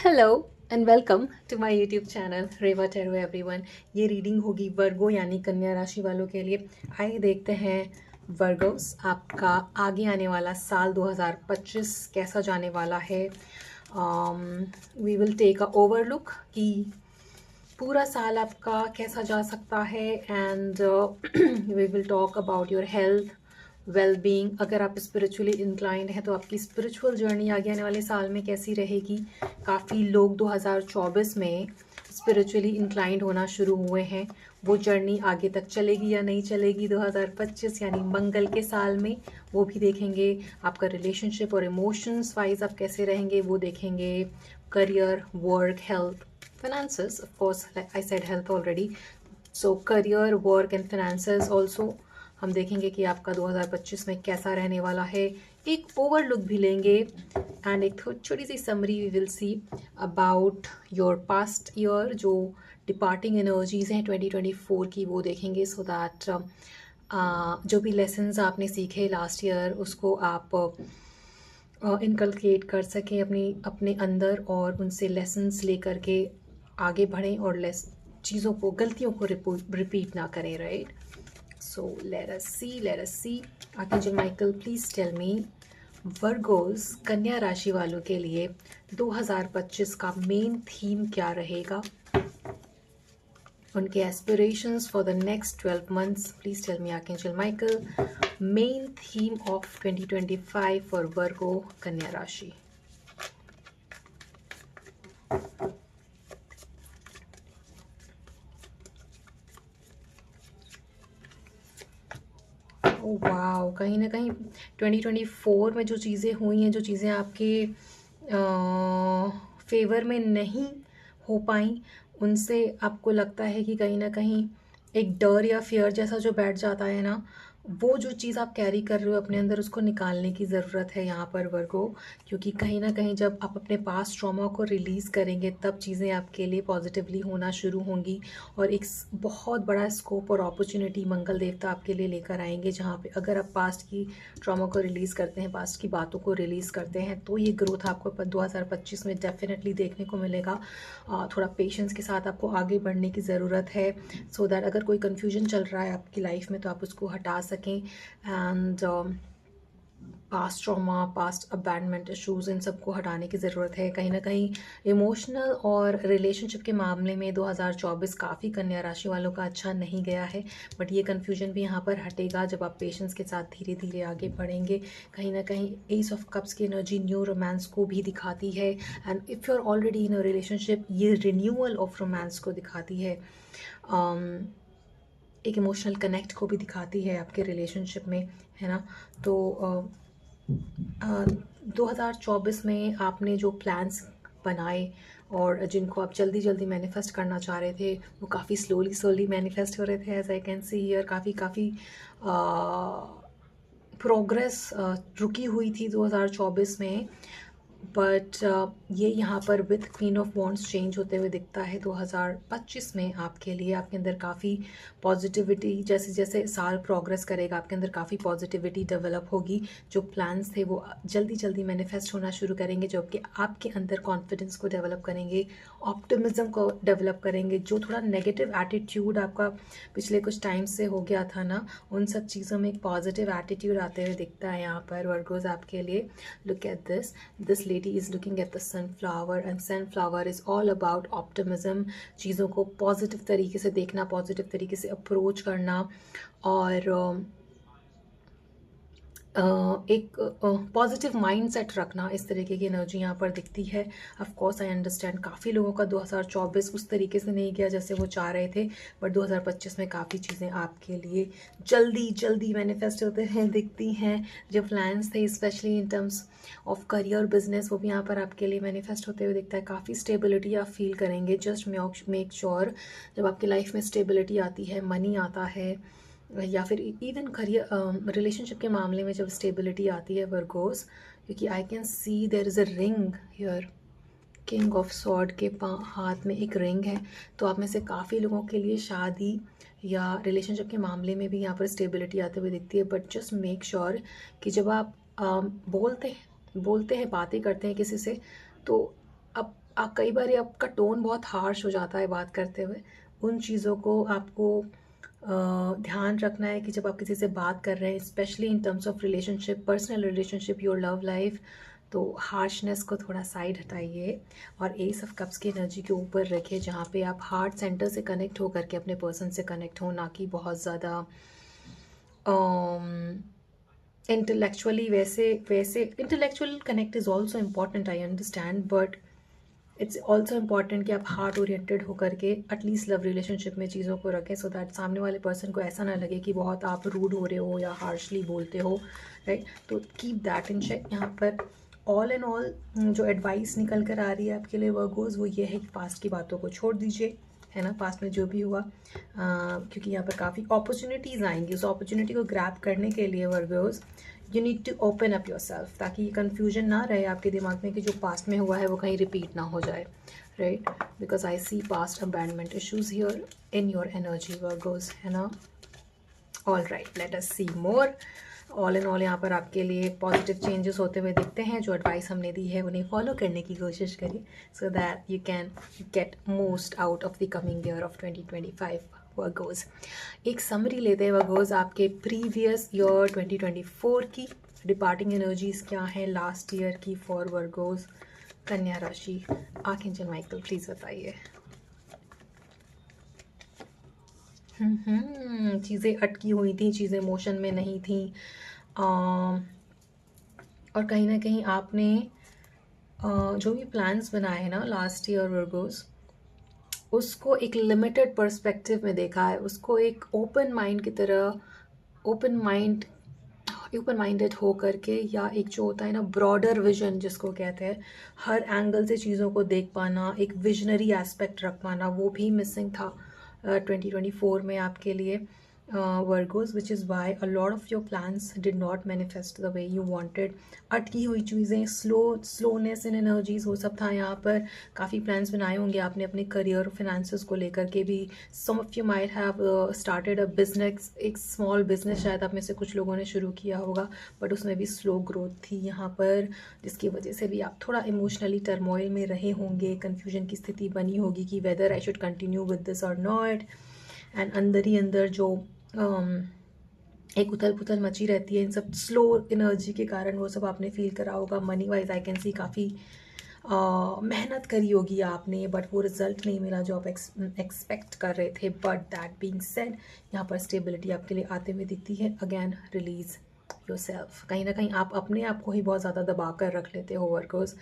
Hello and welcome to my YouTube channel Reva tarot everyone. ये reading होगी Virgo यानी कन्या राशि वालों के लिए। आइए देखते हैं वर्गोस आपका आगे आने वाला साल 2025 कैसा जाने वाला है। We will take a overlook कि पूरा साल आपका कैसा जा सकता है and we will talk about your health well being. अगर आप स्पिरिचुअली इंक्लाइंड हैं तो आपकी स्पिरिचुअल जर्नी आगे आने वाले साल में कैसी रहेगी। काफ़ी लोग 2024 में स्पिरिचुअली इंक्लाइंड होना शुरू हुए हैं। वो जर्नी आगे तक चलेगी या नहीं चलेगी 2025 यानी मंगल के साल में, वो भी देखेंगे। आपका रिलेशनशिप और इमोशंस वाइज आप कैसे रहेंगे वो देखेंगे। Career, work, health, finances, of course, like I said health already, so career, work and finances also हम देखेंगे कि आपका 2025 में कैसा रहने वाला है। एक ओवरलुक भी लेंगे एंड एक छोटी सी summary we will see about your past year. जो डिपार्टिंग एनर्जीज हैं 2024 की वो देखेंगे, सो दैट जो भी लेसन्स आपने सीखे लास्ट ईयर उसको आप इनकलकेट कर सकें अपने अंदर और उनसे लेसन्स लेकर के आगे बढ़ें और चीज़ों को, गलतियों को रिपीट ना करें, right. So let us see archangel Michael, please tell me Virgos कन्या राशि वालों के लिए 2025 का मेन थीम क्या रहेगा, उनके aspirations for the next 12 months. Please tell me archangel Michael, main theme of 2025 for Virgo Kanya राशि। वाह, कहीं ना कहीं 2024 में जो चीज़ें हुई हैं, जो चीज़ें आपके फेवर में नहीं हो पाई, उनसे आपको लगता है कि कहीं ना कहीं एक डर या फियर जैसा जो बैठ जाता है ना, वो जो चीज़ आप कैरी कर रहे हो अपने अंदर उसको निकालने की ज़रूरत है यहाँ पर वर्गो। क्योंकि कहीं ना कहीं जब आप अपने पास्ट ट्रॉमा को रिलीज़ करेंगे तब चीज़ें आपके लिए पॉजिटिवली होना शुरू होंगी और एक बहुत बड़ा स्कोप और अपॉर्चुनिटी मंगल देवता आपके लिए लेकर आएंगे, जहाँ पे अगर आप पास्ट की ट्रॉमा को रिलीज़ करते हैं, पास्ट की बातों को रिलीज़ करते हैं, तो ये ग्रोथ आपको 2025 में डेफिनेटली देखने को मिलेगा। थोड़ा पेशेंस के साथ आपको आगे बढ़ने की ज़रूरत है, सो दैट अगर कोई कन्फ्यूजन चल रहा है आपकी लाइफ में तो आप उसको हटा सकें। And past trauma, past abandonment issues, इन सबको हटाने की ज़रूरत है। कहीं ना कहीं इमोशनल और रिलेशनशिप के मामले में 2024 काफ़ी कन्या राशि वालों का अच्छा नहीं गया है, बट ये कन्फ्यूजन भी यहाँ पर हटेगा जब आप पेशेंस के साथ धीरे धीरे आगे बढ़ेंगे। कहीं ना कहीं एस ऑफ कप्स की एनर्जी न्यू रोमांस को भी दिखाती है, and if you are already in a relationship ये रिन्यूअल ऑफ रोमांस को दिखाती है। एक इमोशनल कनेक्ट को भी दिखाती है आपके रिलेशनशिप में, है ना। तो 2024 में आपने जो प्लान्स बनाए और जिनको आप जल्दी जल्दी मैनिफेस्ट करना चाह रहे थे वो काफ़ी स्लोली मैनिफेस्ट हो रहे थे, as I can see here. काफ़ी प्रोग्रेस रुकी हुई थी 2024 में, बट ये यहाँ पर with queen of wands change होते हुए दिखता है 2025 में आपके लिए। आपके अंदर काफ़ी पॉजिटिविटी, जैसे जैसे साल प्रोग्रेस करेगा आपके अंदर काफ़ी पॉजिटिविटी डेवलप होगी। जो प्लान्स थे वो जल्दी जल्दी मैनिफेस्ट होना शुरू करेंगे, जो आपके अंदर कॉन्फिडेंस को डेवलप करेंगे, ऑप्टिमिज्म को डेवलप करेंगे। जो थोड़ा नेगेटिव एटीट्यूड आपका पिछले कुछ टाइम से हो गया था ना, उन सब चीज़ों में एक पॉजिटिव एटीट्यूड आते हुए दिखता है यहाँ पर वर्गोज आपके लिए। Look at this lady is looking at the sunflower and sunflower is all about optimism। चीज़ों को पॉजिटिव तरीके से देखना, पॉजिटिव तरीके से अप्रोच करना और एक पॉजिटिव माइंड सेट रखना, इस तरीके की एनर्जी यहाँ पर दिखती है। ऑफ कोर्स आई अंडरस्टैंड काफ़ी लोगों का 2024 उस तरीके से नहीं गया जैसे वो चाह रहे थे, बट 2025 में काफ़ी चीज़ें आपके लिए जल्दी जल्दी मैनिफेस्ट होते हैं दिखती हैं। जो प्लान्स थे specially in terms of career, business, वो भी यहाँ पर आपके लिए मैनिफेस्ट होते हुए दिखता है। काफ़ी स्टेबिलिटी आप फील करेंगे। जस्ट मेक श्योर जब आपकी लाइफ में स्टेबिलिटी आती है, मनी आता है, या फिर इवन करियर रिलेशनशिप के मामले में जब स्टेबिलिटी आती है वर्गोस, क्योंकि I can see there is a ring here, king of sword के हाथ में एक रिंग है। तो आप में से काफ़ी लोगों के लिए शादी या रिलेशनशिप के मामले में भी यहाँ पर स्टेबिलिटी आते हुए दिखती है। बट जस्ट मेक श्योर कि जब आप बोलते हैं, बातें करते हैं किसी से, तो अब कई बार ये आपका टोन बहुत हार्श हो जाता है बात करते हुए। उन चीज़ों को आपको ध्यान रखना है कि जब आप किसी से बात कर रहे हैं, specially in terms of relationship, personal relationship, your love life, तो हार्शनेस को थोड़ा साइड हटाइए और एस ऑफ कप्स की एनर्जी के ऊपर रखिए, जहाँ पे आप हार्ट सेंटर से कनेक्ट होकर के अपने पर्सन से कनेक्ट हो, ना कि बहुत ज़्यादा इंटेलेक्चुअली। वैसे intellectual connect is also important, I understand, but it's also important कि आप हार्ट ओरिएंटेड होकर के एटलीस्ट लव रिलेशनशिप में चीज़ों को रखें, सो दैट सामने वाले पर्सन को ऐसा ना लगे कि बहुत आप रूड हो रहे हो या हार्शली बोलते हो, राइट। तो कीप दैट इन चेक। यहाँ पर ऑल एंड ऑल जो एडवाइस निकल कर आ रही है आपके लिए वर्गोस, वो ये है कि पास्ट की बातों को छोड़ दीजिए, है ना, पास्ट में जो भी हुआ, क्योंकि यहाँ पर काफ़ी अपॉर्चुनिटीज़ आएंगी। उस अपॉर्चुनिटी को ग्रैब करने के लिए Virgos you need to open up yourself, ताकि ये कन्फ्यूजन ना रहे आपके दिमाग में कि जो पास्ट में हुआ है वो कहीं रिपीट ना हो जाए, right. Because I see past abandonment issues here in your energy Virgos, है ना। All right, let us see more. All in all यहाँ पर आपके लिए पॉजिटिव चेंजेस होते हुए दिखते हैं। जो एडवाइस हमने दी है उन्हें फॉलो करने की कोशिश करिए, सो that you can get most out of the coming year of 2025 Virgo's. एक समरी लेते हैं वर्गोस, आपके प्रीवियस ईयर 2024 की डिपार्टिंग एनर्जीज क्या है लास्ट ईयर की फॉर वर्गोस कन्या राशि। आर्कएंजल माइकल प्लीज बताइए। चीज़ें अटकी हुई थी, चीज़ें मोशन में नहीं थी, और कहीं ना कहीं आपने जो भी प्लान्स बनाए हैं ना लास्ट ईयर वर्गोस, उसको एक लिमिटेड पर्सपेक्टिव में देखा है, उसको एक ओपन माइंड की तरह, ओपन माइंडेड हो करके, या एक जो होता है ना ब्रॉडर विजन जिसको कहते हैं, हर एंगल से चीज़ों को देख पाना, एक विजनरी एस्पेक्ट रख पाना, वो भी मिसिंग था 2024 में आपके लिए Virgo's, which is why a lot of your plans did not manifest the way you wanted. अटकी हुई चीज़ें, स्लोनेस इन एनर्जीज, वो सब था यहाँ पर। काफ़ी प्लान्स बनाए होंगे आपने अपने करियर और फिनेंसेस को लेकर के भी। Some of you might have started a business, एक स्मॉल बिजनेस शायद आप में से कुछ लोगों ने शुरू किया होगा, बट उसमें भी स्लो ग्रोथ थी यहाँ पर, जिसकी वजह से भी आप थोड़ा इमोशनली टर्मोइल में रहे होंगे। कन्फ्यूजन की स्थिति बनी होगी कि whether I should continue with this और नॉट, एंड अंदर ही अंदर जो एक उथल पुथल मची रहती है इन सब स्लो एनर्जी के कारण, वो सब आपने फील करा होगा। मनी वाइज आई कैन सी काफ़ी मेहनत करी होगी आपने, बट वो रिजल्ट नहीं मिला जो आप एक्सपेक्ट कर रहे थे। बट दैट बीइंग सेड, यहाँ पर स्टेबिलिटी आपके लिए आते हुए दिखती है। Again release your self. कहीं ना कहीं आप अपने आप को ही बहुत ज़्यादा दबा कर रख लेते हो Virgos,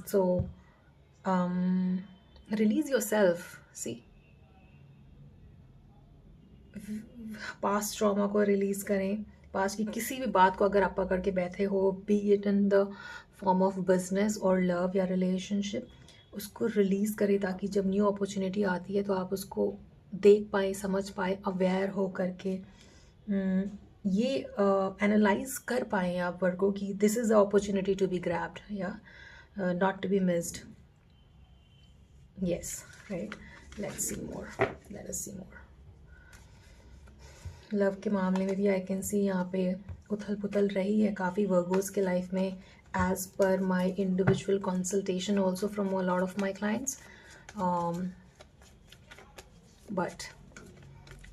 so release yourself. See, past trauma को रिलीज़ करें। पास्ट की किसी भी बात को अगर आप पकड़ के बैठे हो, B it in the form of business और लव या रिलेशनशिप, उसको रिलीज़ करें, ताकि जब न्यू अपॉर्चुनिटी आती है तो आप उसको देख पाए, समझ पाए, अवेयर हो करके ये एनालाइज कर पाएँ आप वर्गों की this is a opportunity to be grabbed या not to be missed. Yes, right, let's see more, let us see more. Love के मामले में भी आई कैन सी यहाँ पे उथल पुथल रही है काफ़ी वर्गोस के लाइफ में, as per my individual consultation also from a lot of my clients. But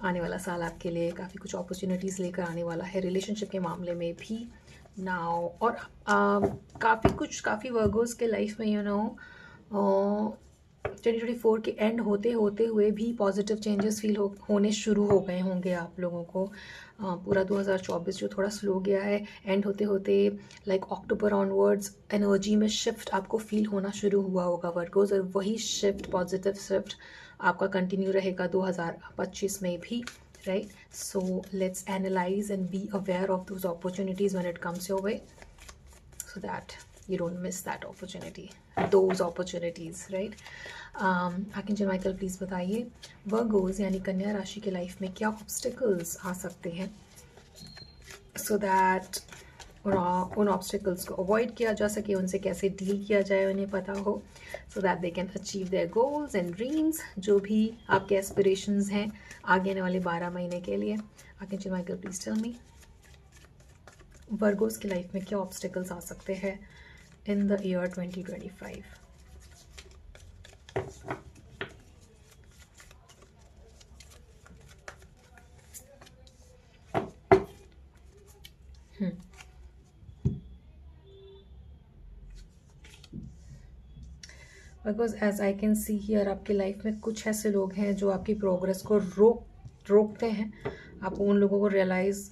आने वाला साल आपके लिए काफ़ी कुछ अपॉर्चुनिटीज़ लेकर आने वाला है रिलेशनशिप के मामले में भी नाउ। और काफ़ी वर्गोस के लाइफ में 2024 के एंड होते हुए भी पॉजिटिव चेंजेस फील होने शुरू हो गए होंगे आप लोगों को। पूरा 2024 जो थोड़ा स्लो गया है, एंड होते होते लाइक अक्टूबर ऑनवर्ड्स एनर्जी में शिफ्ट आपको फील होना शुरू हुआ होगा वर्गोस, और वही शिफ्ट, पॉजिटिव शिफ्ट आपका कंटिन्यू रहेगा 2025 में भी, right. So let's analyse and be aware of those opportunities when it comes your way, so that you don't miss that opportunity, those opportunities, right? Archangel Michael please बताइए Virgo's यानी कन्या राशि के life में क्या ऑब्स्टिकल्स आ सकते हैं, सो दैट उन ऑब्स्टिकल्स को अवॉइड किया जा सके, उनसे कैसे डील किया जाए उन्हें पता हो, so that they can achieve their goals and dreams, जो भी आपके एस्पिरेशंस हैं आगे आने वाले 12 महीने के लिए। Archangel Michael please tell me Virgos की लाइफ में क्या ऑब्स्टिकल्स आ सकते हैं in the year 2025। Because as I can see here आपकी लाइफ में कुछ ऐसे लोग हैं जो आपकी प्रोग्रेस को रोकते हैं। आपको उन लोगों को रियलाइज़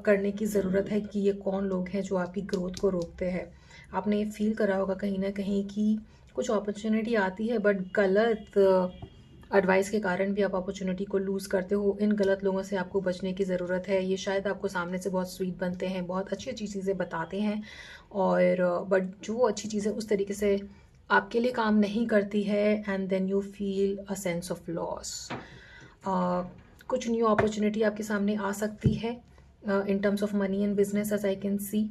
करने की ज़रूरत है कि ये कौन लोग हैं जो आपकी ग्रोथ को रोकते हैं। आपने ये फील करा होगा कहीं ना कहीं कि कुछ अपॉर्चुनिटी आती है बट गलत एडवाइस के कारण भी आप अपॉर्चुनिटी को लूज़ करते हो। इन गलत लोगों से आपको बचने की ज़रूरत है। ये शायद आपको सामने से बहुत स्वीट बनते हैं, बहुत अच्छी अच्छी चीज़ें बताते हैं, और बट जो अच्छी चीज़ें उस तरीके से आपके लिए काम नहीं करती है, and then you feel a sense of loss. कुछ न्यू अपॉर्चुनिटी आपके सामने आ सकती है in terms of money and business, as I can see.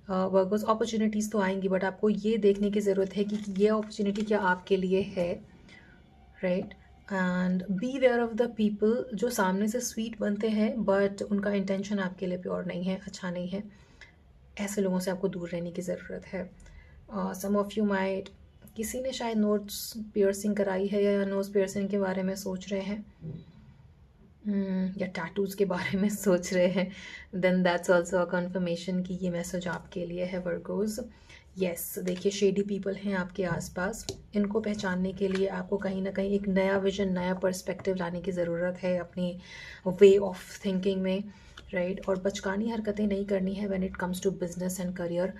Virgos opportunities तो आएंगी बट आपको ये देखने की ज़रूरत है कि ये अपॉर्चुनिटी क्या आपके लिए है, right. And beware of the people जो सामने से स्वीट बनते हैं बट उनका इंटेंशन आपके लिए प्योर नहीं है, अच्छा नहीं है। ऐसे लोगों से आपको दूर रहने की ज़रूरत है। सम ऑफ यू माइट, किसी ने शायद नोट्स पियर्सिंग कराई है या नोज पियर्सिंग के बारे में सोच रहे हैं, या टैटूज़ के बारे में सोच रहे हैं, then that's also a confirmation कि ये मैसेज आपके लिए है वर्गोज़। यस, देखिए शेडी पीपल हैं आपके आसपास। इनको पहचानने के लिए आपको कहीं ना कहीं एक नया विजन, नया पर्सपेक्टिव लाने की ज़रूरत है अपनी वे ऑफ थिंकिंग में, राइट। और बचकानी हरकतें नहीं करनी है when it comes to business and career.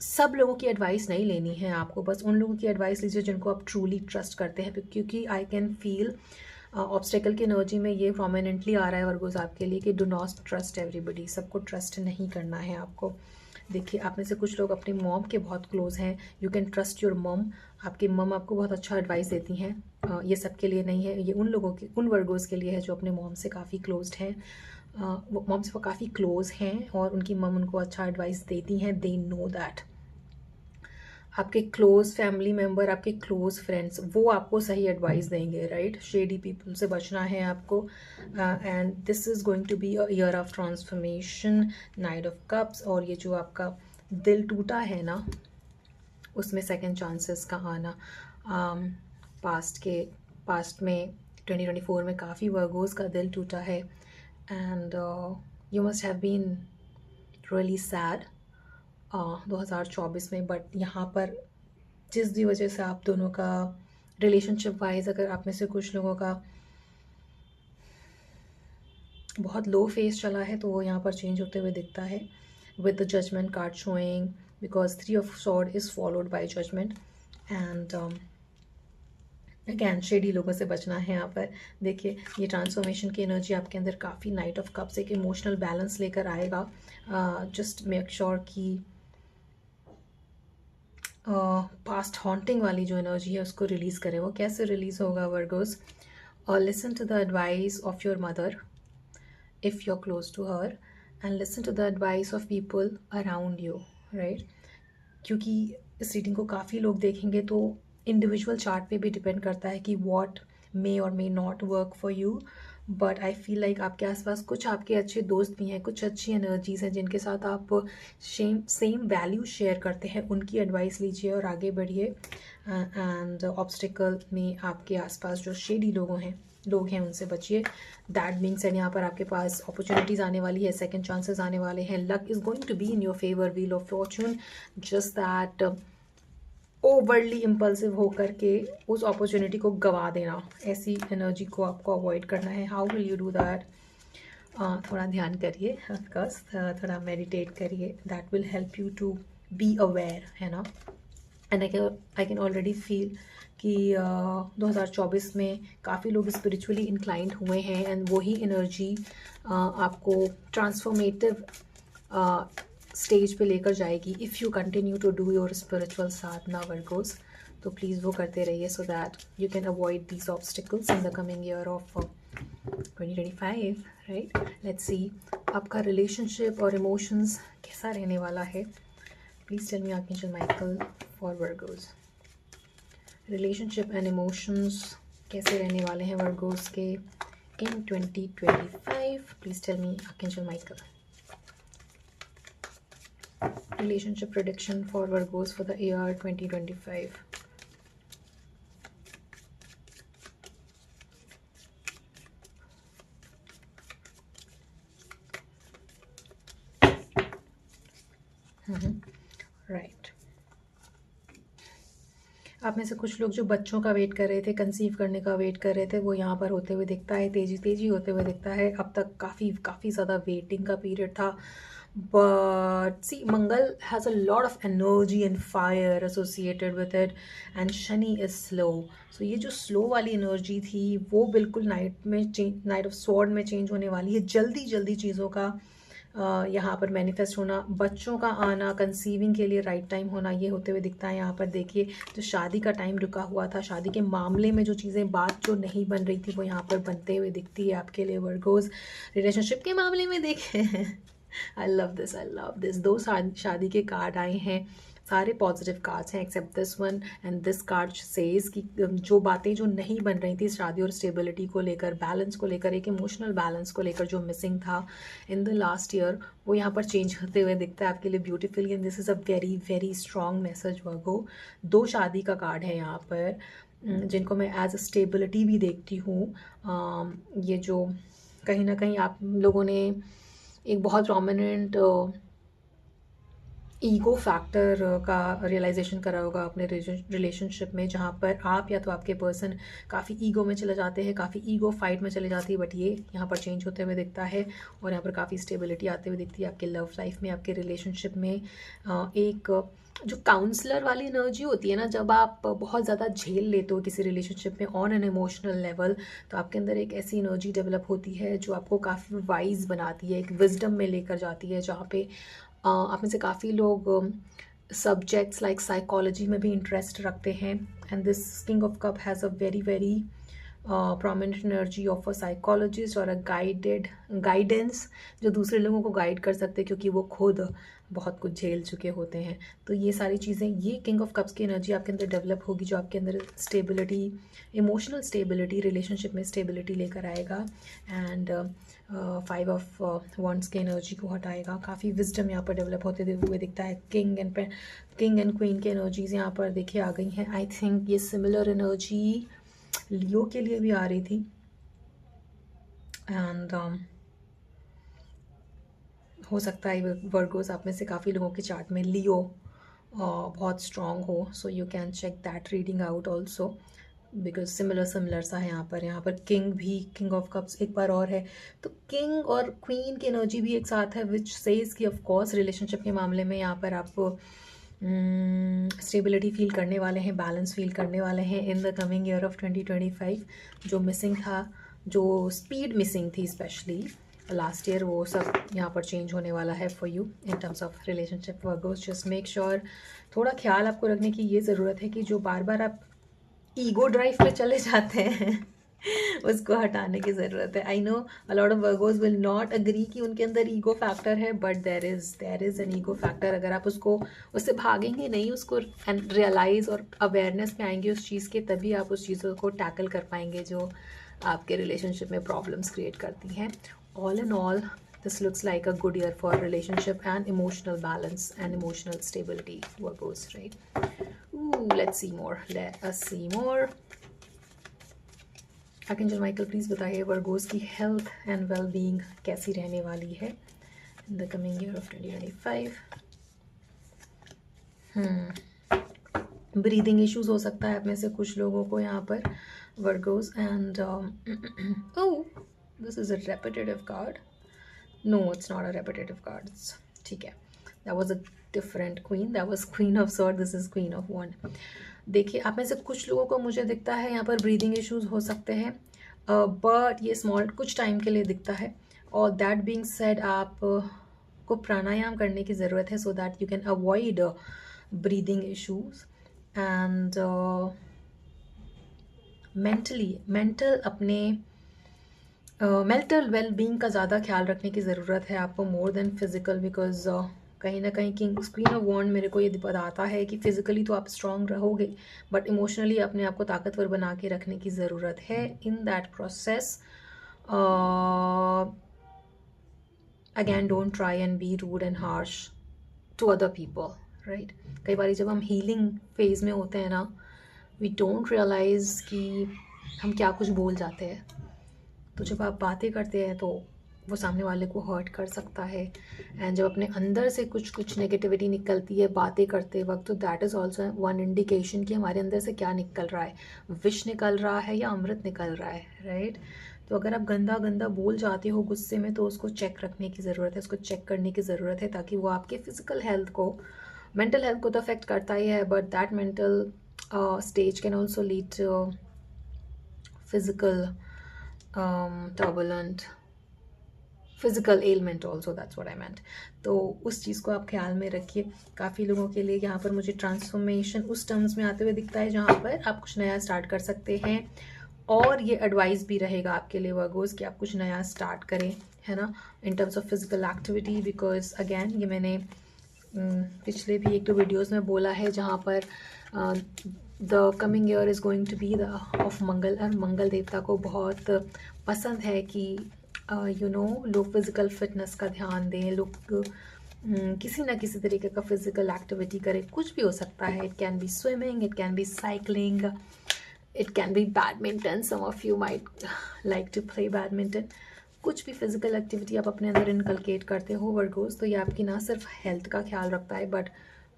सब लोगों की एडवाइस नहीं लेनी है आपको, बस उन लोगों की एडवाइस लीजिए जिनको आप ट्रूली ट्रस्ट करते हैं, क्योंकि आई कैन फील ऑब्स्टेकल की एनर्जी में ये प्रोमिनेंटली आ रहा है वर्गोज आपके लिए कि डू नॉट ट्रस्ट एवरीबडी। सबको ट्रस्ट नहीं करना है आपको। देखिए, आप में से कुछ लोग अपनी मॉम के बहुत क्लोज हैं, you can trust your mom. आपकी मम आपको बहुत अच्छा एडवाइस देती हैं। ये सबके लिए नहीं है, ये उन लोगों के, उन वर्गोज के लिए है जो अपने मॉम से काफ़ी क्लोज्ड हैं। वो मॉम से वो काफ़ी क्लोज हैं और उनकी मम उनको अच्छा एडवाइस देती हैं, दे नो दैट। आपके क्लोज फैमिली मेम्बर, आपके क्लोज फ्रेंड्स, वो आपको सही एडवाइस देंगे, राइट। शेडी पीपल से बचना है आपको। And this is going to be a year of transformation, knight of cups. और ये जो आपका दिल टूटा है ना, उसमें सेकंड चांसेस का आना। पास्ट में 2024 में काफ़ी वर्गोज का दिल टूटा है, and you must have been really sad 2024 में। बट यहाँ पर जिस भी वजह से आप दोनों का रिलेशनशिप वाइज, अगर आप में से कुछ लोगों का बहुत लो फेस चला है तो वो यहाँ पर चेंज होते हुए दिखता है, with the judgement card showing, because 3 of sword is followed by judgement. And again shady लोगों से बचना है यहाँ पर। देखिए, ये ट्रांसफॉर्मेशन की एनर्जी आपके अंदर काफ़ी नाइट ऑफ कप्स एक इमोशनल बैलेंस लेकर आएगा। जस्ट मेक श्योर कि पास्ट हॉन्टिंग वाली जो एनर्जी है उसको रिलीज़ करें। वो कैसे रिलीज़ होगा Virgos? Listen to the advice of your mother if you're close to her, and listen to the advice of people around you, right। क्योंकि इस रीडिंग को काफ़ी लोग देखेंगे तो इंडिविजुअल चार्ट पे भी डिपेंड करता है कि what may or may not work for you, but I feel like आपके आसपास कुछ आपके अच्छे दोस्त भी हैं, कुछ अच्छी एनर्जीज हैं जिनके साथ आप सेम वैल्यू शेयर करते हैं। उनकी एडवाइस लीजिए और आगे बढ़िए। एंड ऑब्स्टिकल में आपके आसपास जो शेडी लोग हैं उनसे बचिए। दैट बीइंग सेड, यहाँ पर आपके पास अपॉर्चुनिटीज़ आने वाली है, सेकंड चांसेस आने वाले हैं, luck is going to be in your favour, wheel of fortune. Just that overly impulsive होकर के उस अपॉर्चुनिटी को गवा देना, ऐसी एनर्जी को आपको अवॉइड करना है। How will you do that? थोड़ा ध्यान करिए, ऑफकोर्स थोड़ा मेडिटेट करिए, that will help you to be aware, है ना। And I can already feel कि 2024 में काफ़ी लोग स्पिरिचुअली इंक्लाइंड हुए हैं, एंड वही एनर्जी आपको ट्रांसफॉर्मेटिव स्टेज पे लेकर जाएगी if you continue to do your spiritual sadhana Virgos. तो प्लीज़ वो करते रहिए so that you can avoid these obstacles in the coming year of 2025, right. Let's see आपका रिलेशनशिप और इमोशंस कैसा रहने वाला है। Please tell me archangel Michael for Virgos. Relationship and emotions कैसे रहने वाले हैं वर्गोस के in 2025? Please tell me archangel Michael. Relationship prediction for Virgos for the year 2025. Right. आप में से कुछ लोग जो बच्चों का वेट कर रहे थे, कंसीव करने का वेट कर रहे थे, वो यहाँ पर होते हुए दिखता है, तेजी तेजी होते हुए दिखता है। अब तक काफ़ी काफ़ी ज़्यादा वेटिंग का पीरियड था, but see, Mangal has a lot of energy and fire associated with it, and Shani is slow. So ये जो स्लो वाली एनर्जी थी वो बिल्कुल नाइट ऑफ स्वॉर्ड में चेंज होने वाली है। जल्दी जल्दी चीज़ों का यहाँ पर मैनिफेस्ट होना, बच्चों का आना, कंसीविंग के लिए राइट टाइम होना, ये होते हुए दिखता है। यहाँ पर देखिए, जो शादी का टाइम रुका हुआ था, शादी के मामले में जो चीज़ें बात जो नहीं बन रही थी वो यहाँ पर बनते हुए दिखती है आपके लिए वर्गोस। रिलेशनशिप के मामले में देखें आई लव दिस। दो शादी के कार्ड आए हैं, सारे पॉजिटिव कार्ड्स हैं except this one, and this card says कि जो बातें जो नहीं बन रही थी शादी और स्टेबिलिटी को लेकर, बैलेंस को लेकर, एक इमोशनल बैलेंस को लेकर जो मिसिंग था इन द लास्ट ईयर, वो यहाँ पर चेंज होते हुए दिखता है आपके लिए beautifully, and this is a very very strong message Virgo. दो शादी का कार्ड है यहाँ पर, जिनको मैं एज अ स्टेबिलिटी भी देखती हूँ। ये जो कहीं ना कहीं आप लोगों ने एक बहुत प्रोमिनेंट ईगो फैक्टर का रियलाइजेशन करा होगा अपने रिलेशनशिप में, जहाँ पर आप या तो आपके पर्सन काफ़ी ईगो में चले जाते हैं, काफ़ी ईगो फाइट में चले जाती है, बट ये यहाँ पर चेंज होते हुए दिखता है और यहाँ पर काफ़ी स्टेबिलिटी आते हुए दिखती है आपके लव लाइफ में, आपके रिलेशनशिप में। एक जो काउंसलर वाली एनर्जी होती है ना, जब आप बहुत ज़्यादा झेल लेते हो किसी रिलेशनशिप में ऑन एन इमोशनल लेवल, तो आपके अंदर एक ऐसी एनर्जी डेवलप होती है जो आपको काफ़ी वाइज बनाती है, एक विजडम में लेकर जाती है, जहाँ पे आप में से काफ़ी लोग सब्जेक्ट्स लाइक साइकोलॉजी में भी इंटरेस्ट रखते हैं, and this king of cup has a very very prominent energy of a psychologist और a गाइडेंस, जो दूसरे लोगों को गाइड कर सकते हैं क्योंकि वो खुद बहुत कुछ झेल चुके होते हैं। तो ये सारी चीज़ें, ये किंग ऑफ कप्स की एनर्जी आपके अंदर डेवलप होगी, जो आपके अंदर स्टेबिलिटी, इमोशनल स्टेबिलिटी, रिलेशनशिप में स्टेबिलिटी लेकर आएगा, एंड 5 ऑफ वॉन्ड्स की एनर्जी को हटाएगा। काफ़ी विजडम यहाँ पर डेवलप होते हुए दिखता है। किंग एंड क्वीन की एनर्जीज यहाँ पर देखिए आ गई हैं। आई थिंक ये सिमिलर एनर्जी लियो के लिए भी आ रही थी, एंड हो सकता है वर्गोस आप में से काफ़ी लोगों के चार्ट में लियो बहुत स्ट्रॉन्ग हो, so you can check that reading out also, because similar सा है यहाँ पर किंग भी, किंग ऑफ कप्स एक बार और है, तो किंग और क्वीन की एनर्जी भी एक साथ है, विच सेज कि ऑफ कोर्स रिलेशनशिप के मामले में यहाँ पर आप स्टेबिलिटी फील करने वाले हैं, बैलेंस फील करने वाले हैं in the coming year of 2025। जो मिसिंग था, जो स्पीड मिसिंग थी स्पेशली लास्ट ईयर, वो सब यहाँ पर चेंज होने वाला है for you in terms of relationship Virgo's. Just make sure, थोड़ा ख्याल आपको रखने की ये ज़रूरत है कि जो बार बार आप ईगो ड्राइव पे चले जाते हैं उसको हटाने की ज़रूरत है। I know a lot of Virgo's will not agree कि उनके अंदर ईगो फैक्टर है, but there is an ego factor. अगर आप उससे भागेंगे नहीं, उसको रियलाइज़ और अवेयरनेस में आएंगे उस चीज़ के, तभी आप उस चीज़ों को टैकल कर पाएंगे जो आपके रिलेशनशिप में प्रॉब्लम्स क्रिएट करती हैं। All in all, this looks like a good year for relationship and emotional balance and emotional stability Virgos, right? Ooh, let's see more. Let us see more. Archangel Michael, please बताइए Virgo's की health and well being कैसी रहने वाली है in the coming year of 2025। Breathing issues हो सकता है आप में से कुछ लोगों को यहाँ पर Virgo's, and oh, this is a repetitive card. No, it's not a repetitive card. ठीक है, that was a different queen. That was Queen of Swords. This is Queen of Wand. देखिए, आप में से कुछ लोगों को मुझे दिखता है यहाँ पर ब्रीदिंग इश्यूज हो सकते हैं, बट ये स्मॉल कुछ टाइम के लिए दिखता है। और दैट बीइंग सेड, आप को प्राणायाम करने की ज़रूरत है, सो that you can avoid breathing issues, and mental well being का ज़्यादा ख्याल रखने की ज़रूरत है आपको, मोर देन फिजिकल, बिकॉज कहीं ना कहीं क्वीन ऑफ वॉन्ड मेरे को ये बताता है कि फिजिकली तो आप स्ट्रांग रहोगे, बट इमोशनली अपने आप को ताकतवर बना के रखने की ज़रूरत है in that process. Again, don't try and be rude and harsh to other people, right? कई बार जब हम हीलिंग फेज में होते हैं ना, वी डोंट रियलाइज़ कि हम क्या कुछ बोल जाते हैं। तो जब आप बातें करते हैं तो वो सामने वाले को हर्ट कर सकता है। एंड जब अपने अंदर से कुछ नेगेटिविटी निकलती है बातें करते वक्त, तो that is also one indication कि हमारे अंदर से क्या निकल रहा है, विष निकल रहा है या अमृत निकल रहा है, राइट। तो अगर आप गंदा गंदा बोल जाते हो गुस्से में, तो उसको चेक रखने की ज़रूरत है, उसको चेक करने की ज़रूरत है, ताकि वो आपके फिजिकल हेल्थ को, मेंटल हेल्थ को तो अफेक्ट करता ही है, but that mental stage can also lead to physical turbulent physical ailment also, that's what I meant. तो उस चीज़ को आप ख्याल में रखिए। काफ़ी लोगों के लिए यहाँ पर मुझे ट्रांसफॉर्मेशन उस टर्म्स में आते हुए दिखता है जहाँ पर आप कुछ नया स्टार्ट कर सकते हैं, और ये एडवाइस भी रहेगा आपके लिए वर्गोस कि आप कुछ नया स्टार्ट करें, है ना, इन terms of physical activity. Because again ये मैंने पिछले भी 1-2 वीडियोज़ में बोला है, जहाँ पर the coming year is going to be the of Mangal, और मंगल देवता को बहुत पसंद है कि लोग फिज़िकल फिटनेस का ध्यान दें, लोग किसी ना किसी तरीके का फिज़िकल एक्टिविटी करें। कुछ भी हो सकता है, it can be swimming, it can be cycling, it can be badminton, some of you might like to play badminton. कुछ भी फिजिकल एक्टिविटी आप अपने अंदर इनकलकेट करते हो वर्गोस, तो ये आपकी ना सिर्फ हेल्थ का ख्याल रखता है, बट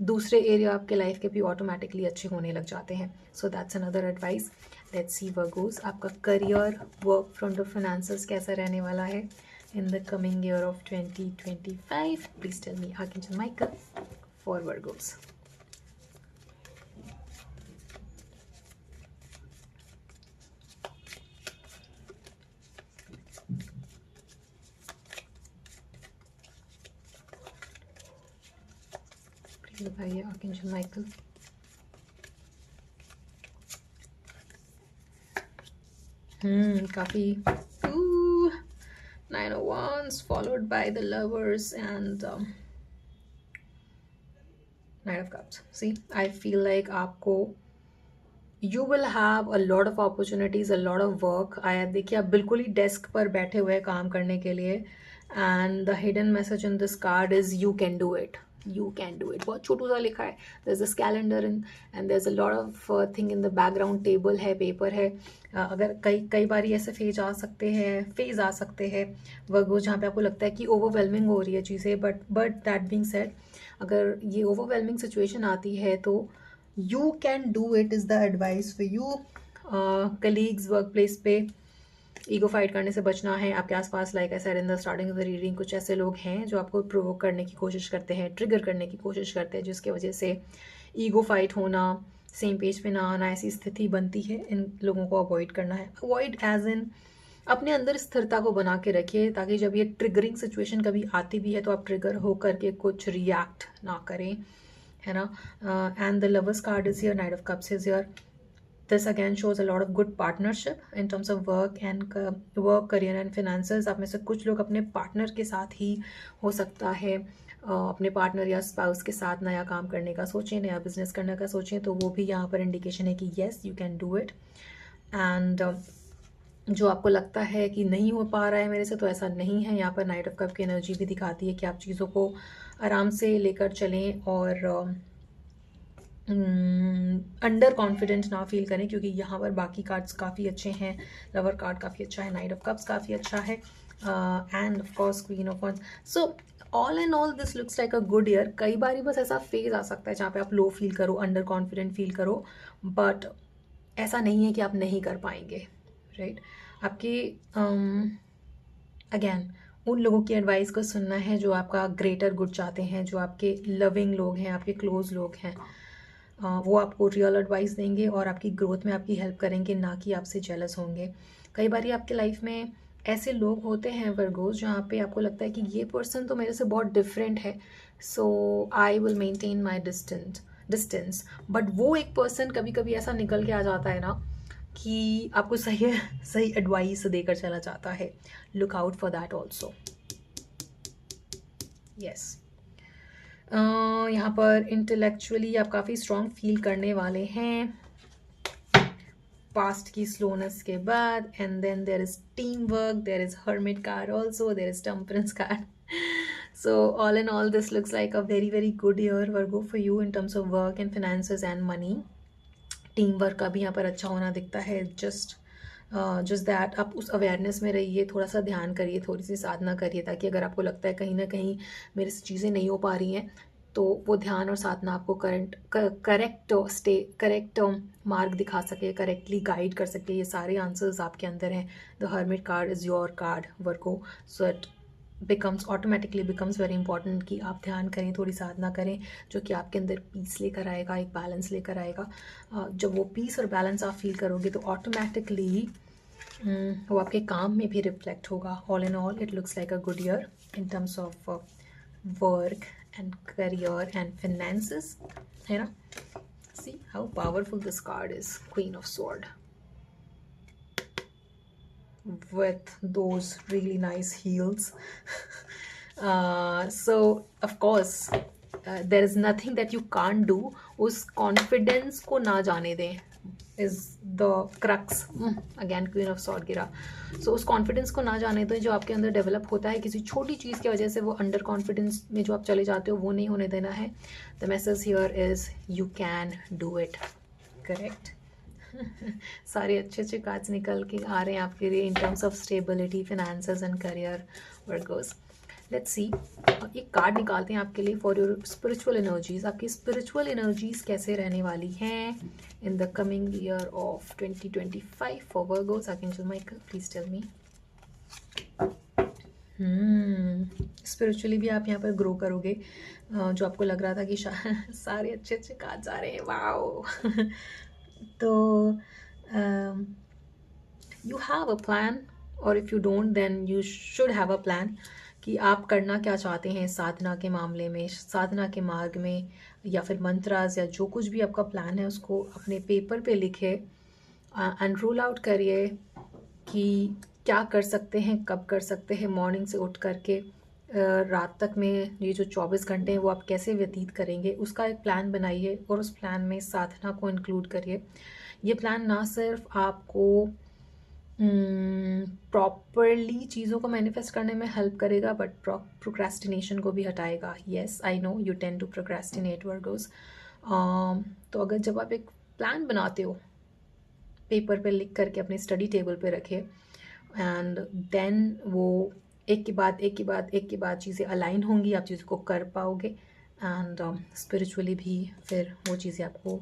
दूसरे एरिया आपके लाइफ के भी ऑटोमेटिकली अच्छे होने लग जाते हैं। So that's another advice. Let's see Virgos, आपका career, work front of finances कैसा रहने वाला है in the coming year of 2025। Please tell me archangel Michael for Virgos. बताइए आर्कएंजल माइकल। काफ़ी 9 of Wands followed by the Lovers and Knight of Cups. See, I feel like आपको you will have a lot of opportunities, a lot of work. आया देखिए, आप बिल्कुल ही desk पर बैठे हुए हैं काम करने के लिए, and the hidden message in this card is you can do it. You can do it. बहुत छोटू सा लिखा है. There's this calendar and there's a lot of thing in the background. Table है, पेपर है. अगर कई बारी ऐसे फेज आ सकते हैं वर्गो, जहाँ पे आपको लगता है कि ओवरवेलमिंग हो रही है चीज़ें, बट दैट बीइंग सेड, अगर ये ओवरवेलमिंग सिचुएशन आती है तो you can do it is the advice for you. Colleagues, work place पे ईगो फाइट करने से बचना है। आपके आसपास, like I said in the starting of the reading, कुछ ऐसे लोग हैं जो आपको प्रोवोक करने की कोशिश करते हैं, ट्रिगर करने की कोशिश करते हैं, जिसके वजह से ईगो फाइट होना, सेम पेज पे ना आना, ऐसी स्थिति बनती है। इन लोगों को अवॉइड करना है। अवॉइड एज इन अपने अंदर स्थिरता को बना के रखिए, ताकि जब ये ट्रिगरिंग सिचुएशन कभी आती भी है तो आप ट्रिगर हो करके कुछ रिएक्ट ना करें, है ना। And the lovers card is here, night of cups is here. This again shows a lot of good partnership in terms of work, career and finances. आप में से कुछ लोग अपने पार्टनर के साथ ही, हो सकता है अपने पार्टनर या स्पाउस के साथ नया काम करने का सोचें, नया बिजनेस करने का सोचें, तो वो भी यहाँ पर इंडिकेशन है कि yes you can do it. And जो आपको लगता है कि नहीं हो पा रहा है मेरे से, तो ऐसा नहीं है। यहाँ पर नाइट ऑफ कप की एनर्जी भी दिखाती है कि आप चीज़ों को आराम से लेकर चलें और अंडर कॉन्फिडेंट ना फील करें, क्योंकि यहाँ पर बाकी कार्ड्स काफ़ी अच्छे हैं। लवर कार्ड काफ़ी अच्छा है, नाइट ऑफ कप्स काफ़ी अच्छा है, and of course queen of wands. So all and all this looks like a good year. कई बार बस ऐसा फेज आ सकता है जहाँ पे आप लो फील करो, अंडर कॉन्फिडेंट फील करो, बट ऐसा नहीं है कि आप नहीं कर पाएंगे, राइट। आपकी अगेन उन लोगों की एडवाइस को सुनना है जो आपका ग्रेटर गुड चाहते हैं, जो आपके लविंग लोग हैं, आपके क्लोज लोग हैं। वो आपको रियल एडवाइस देंगे और आपकी ग्रोथ में आपकी हेल्प करेंगे, ना कि आपसे जेलस होंगे। कई बार आपके लाइफ में ऐसे लोग होते हैं वर्गोस, जहाँ पे आपको लगता है कि ये पर्सन तो मेरे से बहुत डिफरेंट है, so I will maintain my distance. But वो एक पर्सन कभी कभी ऐसा निकल के आ जाता है ना कि आपको सही एडवाइस देकर चला जाता है। Look out for that also. Yes, यहाँ पर इंटेलेक्चुअली आप काफ़ी स्ट्रॉन्ग फील करने वाले हैं पास्ट की स्लोनेस के बाद। And then there is team work, there is hermit card also, there is temperance card. So all in all, this looks like a very very good year Virgo for you in terms of work and finances and money. Team work का भी यहाँ पर अच्छा होना दिखता है। Just just that आप उस अवेयरनेस में रहिए, थोड़ा सा ध्यान करिए, थोड़ी सी साधना करिए, ताकि अगर आपको लगता है कहीं ना कहीं मेरे से चीज़ें नहीं हो पा रही हैं, तो वो ध्यान और साधना आपको करेक्ट मार्ग दिखा सके, करेक्टली गाइड कर सके। ये सारे आंसर्स आपके अंदर हैं। The hermit card is your card Virgo, so it automatically becomes very important कि आप ध्यान करें, थोड़ी साधना करें, जो कि आपके अंदर पीस लेकर आएगा, एक बैलेंस लेकर आएगा। जब वो पीस और बैलेंस आप फील करोगे तो ऑटोमेटिकली वो आपके काम में भी रिफ्लेक्ट होगा। All in all it looks like a good year in terms of work and career and finances, है ना। See how powerful this card is, queen of sword with those really nice heels. So of course there is nothing that you can't do. उस confidence को ना जाने दें is the crux. Again queen of sword गिरा. So उस confidence को ना जाने दें जो आपके अंदर develop होता है किसी छोटी चीज़ की वजह से, वो under confidence में जो आप चले जाते हो वो नहीं होने देना है. The message here is you can do it. Correct. सारे अच्छे अच्छे कार्ड्स निकल के आ रहे हैं आपके लिए in terms of stability, finances and career Virgos. Let's see, एक कार्ड निकालते हैं आपके लिए फॉर योर स्पिरिचुअल एनर्जीज। आपकी स्पिरिचुअल एनर्जीज कैसे रहने वाली हैं in the coming year of 2025 for Virgos. Archangel Michael please tell me. Spiritually भी आप यहाँ पर ग्रो करोगे। जो आपको लग रहा था कि सारे अच्छे अच्छे कार्ड्स आ रहे हैं, वाओ। तो यू हैव अ प्लान, और if you don't then you should have a plan कि आप करना क्या चाहते हैं साधना के मामले में, साधना के मार्ग में, या फिर मंत्रास या जो कुछ भी आपका प्लान है उसको अपने पेपर पे लिखे एंड रूल आउट करिए कि क्या कर सकते हैं, कब कर सकते हैं। मॉर्निंग से उठ करके रात तक में ये जो 24 घंटे हैं वो आप कैसे व्यतीत करेंगे, उसका एक प्लान बनाइए और उस प्लान में साधना को इंक्लूड करिए। ये प्लान ना सिर्फ आपको प्रॉपरली चीज़ों को मैनिफेस्ट करने में हेल्प करेगा, बट प्रोक्रेस्टिनेशन को भी हटाएगा। Yes I know you tend to procrastinate Virgos. तो अगर जब आप एक प्लान बनाते हो, पेपर पे लिख करके अपने स्टडी टेबल पे रखे, एंड देन वो एक के बाद एक के बाद एक के बाद चीज़ें अलाइन होंगी, आप चीज़ों को कर पाओगे, एंड स्पिरिचुअली भी फिर वो चीज़ें आपको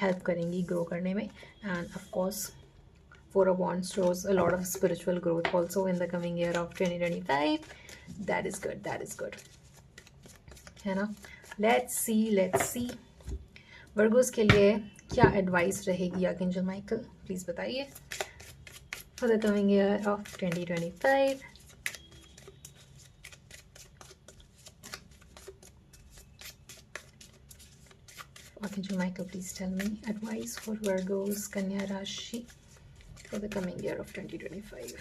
हेल्प करेंगी ग्रो करने में। And of course Four of Wands shows a lot of spiritual growth also in the coming year of 2025. That is good, that is good, है ना। Let's see वर्गोस के लिए क्या एडवाइस रहेगी आर्कएंजल माइकल, प्लीज बताइए for the coming year of 2025. Archangel Michael, please tell me advice for Virgos, Kanya Rashi for the coming year of 2025.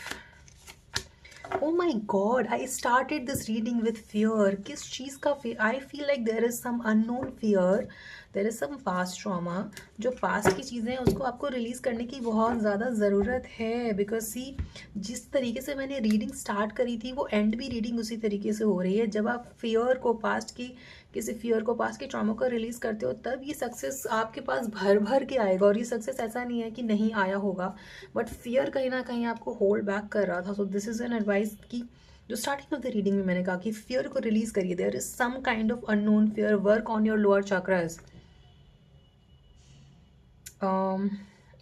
Oh my God, I started this reading with fear. किस चीज़ का fear? I feel like there is some unknown fear. There is some past trauma. जो past की चीज़ें हैं उसको आपको release करने की बहुत ज़्यादा ज़रूरत है। Because see, जिस तरीके से मैंने रीडिंग स्टार्ट करी थी वो एंड भी रीडिंग उसी तरीके से हो रही है। जब आप fear को past की किसी फियर को, पास के ट्रॉमा को रिलीज करते हो, तब ये सक्सेस आपके पास भर भर के आएगा। और ये सक्सेस ऐसा नहीं है कि नहीं आया होगा, बट फियर कहीं ना कहीं आपको होल्ड बैक कर रहा था। So this is an advice कि जो स्टार्टिंग ऑफ द रीडिंग में मैंने कहा कि फियर को रिलीज करिए। There is some kind of unknown fear, work on your lower chakras.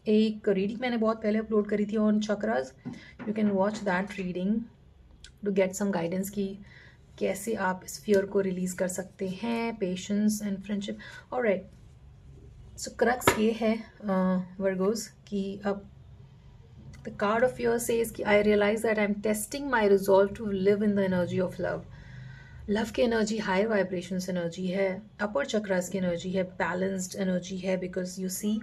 एक रीडिंग मैंने बहुत पहले अपलोड करी थी on chakras, you can watch that reading to get some guidance की कैसे आप इस फियर को रिलीज़ कर सकते हैं। Patience and friendship. Alright, so crux ये है वर्गोस कि अब the card of fear says कि I realise that I am testing my resolve to live in the energy of love. Love की एनर्जी हायर वाइब्रेशंस एनर्जी है, upper chakras की energy है, balanced energy है। बिकॉज यू सी,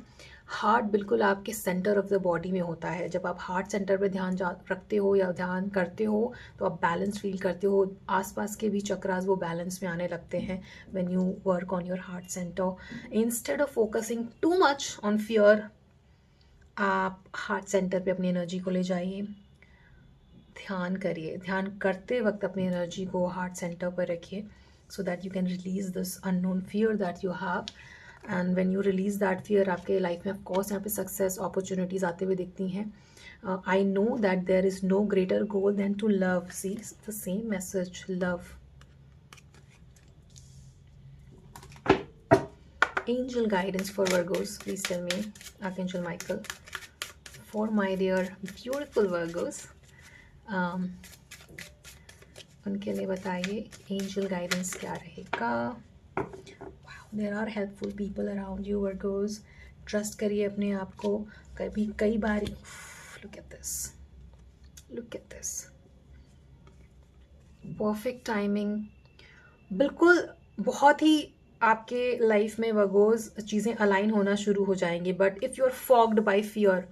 हार्ट बिल्कुल आपके centre of the body में होता है। जब आप हार्ट सेंटर पे ध्यान रखते हो या ध्यान करते हो तो आप बैलेंस फील करते हो। आसपास के भी चक्रास वो बैलेंस में आने लगते हैं when you work on your heart centre. Instead of focusing too much on fear, आप हार्ट सेंटर पे अपनी एनर्जी को ले जाइए, ध्यान करिए। ध्यान करते वक्त अपनी एनर्जी को हार्ट सेंटर पर रखिए, so that you can release this unknown fear that you have. And when you release that fear, आपके लाइफ में ऑफकोर्स यहाँ पे सक्सेस अपॉर्चुनिटीज आते हुए दिखती हैं. I know that there is no greater goal than to love. See the same message, love. Angel guidance for Virgos, please tell me, Archangel Michael, for my dear beautiful Virgos. उनके लिए बताइए angel guidance क्या रहेगा. There are helpful people around you Virgos. Trust करिए अपने आप को. कई बार look at this, look at this, perfect timing. बिल्कुल बहुत ही आपके लाइफ में Virgos चीज़ें अलाइन होना शुरू हो जाएंगी. But if you are fogged by fear,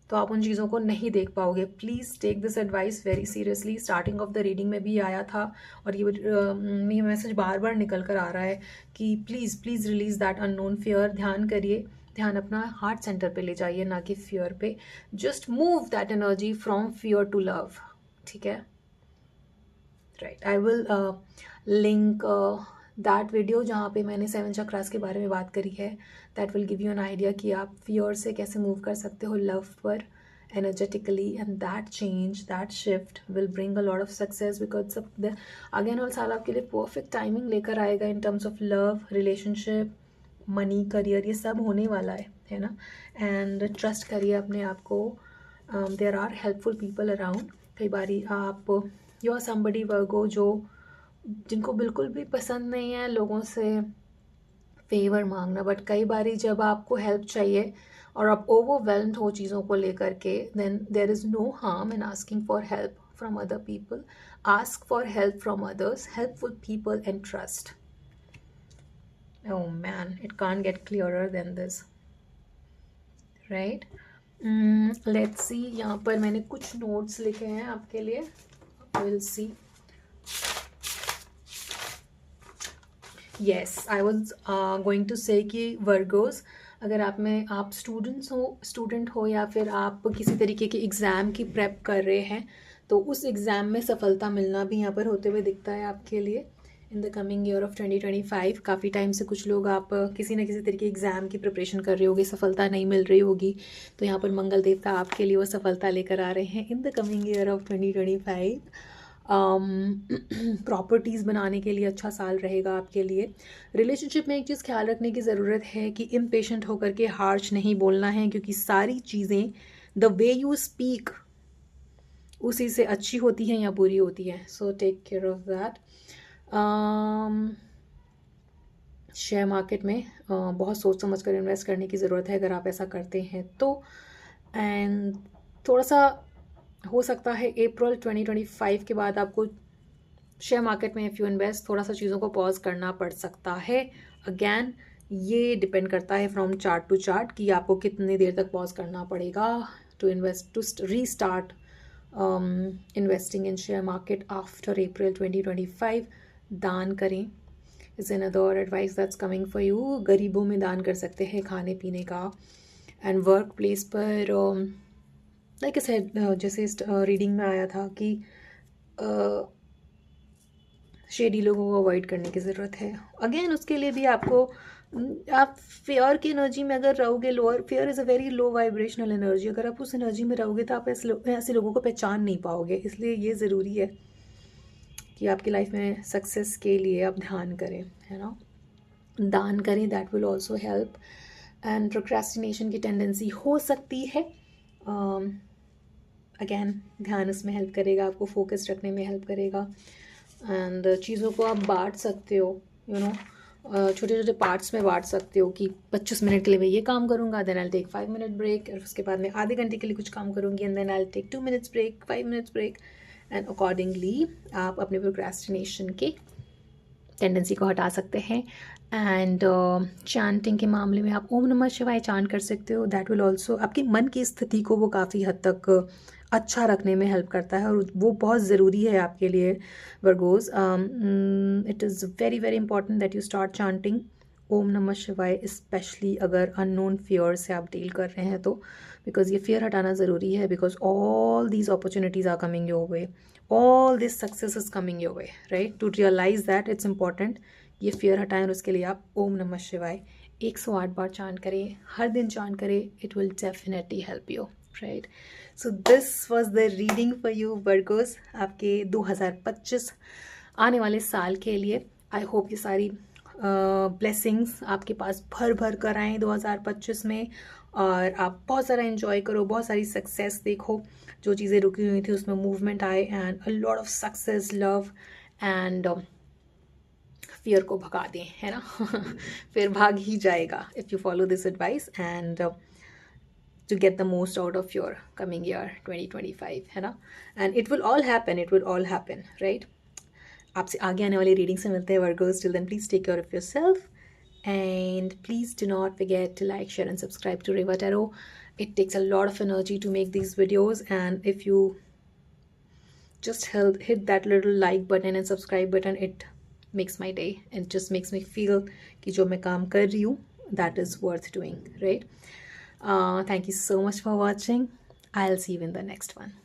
तो आप उन चीज़ों को नहीं देख पाओगे. Please take this advice very seriously. Starting of the reading में भी आया था और ये मैसेज बार बार निकल कर आ रहा है कि please please release that unknown fear. ध्यान करिए, ध्यान अपना हार्ट सेंटर पे ले जाइए, ना कि फियर पे. Just move that energy from fear to love. ठीक है, right. I will link that video जहाँ पे मैंने 7 चक्रास के बारे में बात करी है. That will give you an idea कि आप फियर से कैसे मूव कर सकते हो लव पर energetically. And that change, that shift will bring a lot of success, because again और साल आपके लिए परफेक्ट टाइमिंग लेकर आएगा इन terms of love, relationship, money, career. ये सब होने वाला है ना. एंड ट्रस्ट करिए अपने आप को. There are helpful people around. कई बारी आप यू आर समबडी Virgo जिनको बिल्कुल भी पसंद नहीं है लोगों से फेवर मांगना. बट कई बारी जब आपको हेल्प चाहिए और आप ओवरवेल्म्ड हो चीज़ों को लेकर के, then there is no harm in asking for help from other people. Ask for help from others, helpful people and trust. Oh man, it can't get clearer than this, right? Let's see. यहाँ पर मैंने कुछ notes लिखे हैं आपके लिए. We'll see. Yes, I was going to say कि Virgos, अगर आप स्टूडेंट हो या फिर आप किसी तरीके के एग्ज़ाम की प्रेप कर रहे हैं, तो उस एग्ज़ाम में सफलता मिलना भी यहाँ पर होते हुए दिखता है आपके लिए इन द कमिंग ईयर ऑफ 2025. काफ़ी टाइम से कुछ लोग आप किसी न किसी तरीके एग्ज़ाम की प्रिपरेशन कर रहे होगे, सफलता नहीं मिल रही होगी, तो यहाँ पर मंगल देवता आपके लिए वो सफलता लेकर आ रहे हैं in the coming year of 2025. Properties बनाने के लिए अच्छा साल रहेगा आपके लिए. रिलेशनशिप में एक चीज़ ख्याल रखने की ज़रूरत है कि इम्पेशेंट होकर के हार्श नहीं बोलना है, क्योंकि सारी चीज़ें द वे यू स्पीक उसी से अच्छी होती हैं या बुरी होती हैं. So take care of that. Share market में बहुत सोच समझ कर इन्वेस्ट करने की ज़रूरत है अगर आप ऐसा करते हैं तो. एंड थोड़ा सा हो सकता है अप्रैल 2025 के बाद आपको शेयर मार्केट में इफ़ यू इन्वेस्ट थोड़ा सा चीज़ों को पॉज करना पड़ सकता है. अगैन ये डिपेंड करता है फ्रॉम चार्ट टू चार्ट कि आपको कितनी देर तक पॉज करना पड़ेगा to invest, to restart investing in share market after April 2025. दान करें is another advice that's coming for you. गरीबों में दान कर सकते हैं खाने पीने का. एंड वर्क प्लेस पर लाइक जैसे रीडिंग में आया था कि शेडी लोगों को अवॉइड करने की ज़रूरत है. अगेन उसके लिए भी आपको, आप फेयर की एनर्जी में अगर रहोगे, lower, fair is a very low vibrational energy, अगर आप उस एनर्जी में रहोगे तो आप ऐसे लोगों को पहचान नहीं पाओगे. इसलिए ये ज़रूरी है कि आपकी लाइफ में सक्सेस के लिए आप ध्यान करें, है ना. दान करें, that will also help. And procrastination की टेंडेंसी हो सकती है, अगेन ध्यान इसमें हेल्प करेगा, आपको फोकस रखने में हेल्प करेगा. एंड चीज़ों को आप बांट सकते हो, यू नो, छोटे छोटे पार्ट्स में बांट सकते हो कि 25 मिनट के लिए मैं ये काम करूँगा, then I take 5 minute break, और उसके बाद मैं आधे घंटे के लिए कुछ काम करूँगी, and then I take 2 minutes break, 5 minutes break. And accordingly आप अपने प्रोक्रेस्टिनेशन के टेंडेंसी को हटा सकते हैं. एंड चैंटिंग के मामले में आप ओम नमः शिवाय चांट कर सकते हो. दैट विल ऑल्सो आपकी मन की स्थिति को वो काफ़ी हद तक अच्छा रखने में हेल्प करता है, और वो बहुत ज़रूरी है आपके लिए Virgos. It is very very important that you start chanting Om namah Shivaya, specially अगर अननोन फियर से आप डील कर रहे हैं तो, बिकॉज ये फियर हटाना ज़रूरी है. Because all these opportunities are coming your way, all this success is coming your way, right. To realise that it's important ये फियर हटाएं, और उसके लिए आप ओम नमः शिवाय 108 बार चांट करें, हर दिन चांट करें, it will definitely help you, right? So this was the reading for you Virgo's, आपके 2025 आने वाले साल के लिए। आई होप ये सारी ब्लेसिंग्स आपके पास भर भर कर आएँ 2025 में, और आप बहुत सारा एंजॉय करो, बहुत सारी सक्सेस देखो, जो चीज़ें रुकी हुई थी उसमें मूवमेंट आए, and a lot of success, love and fear को भगा दें, है ना? फिर भाग ही जाएगा if you follow this advice, and to get the most out of your coming year 2025, है ना? And it will all happen, it will all happen, right? आपसे आगे आने वाली रीडिंग से मिलते हैं Virgo's. Till then, please take care of yourself, and please do not forget to like, share and subscribe to Reva Tarot. It takes a lot of energy to make these videos, and if you just hit that little like button and subscribe button, it makes my day and just makes me feel कि जो मैं काम कर रही हूँ, that is worth doing, right? Thank you so much for watching. I'll see you in the next one.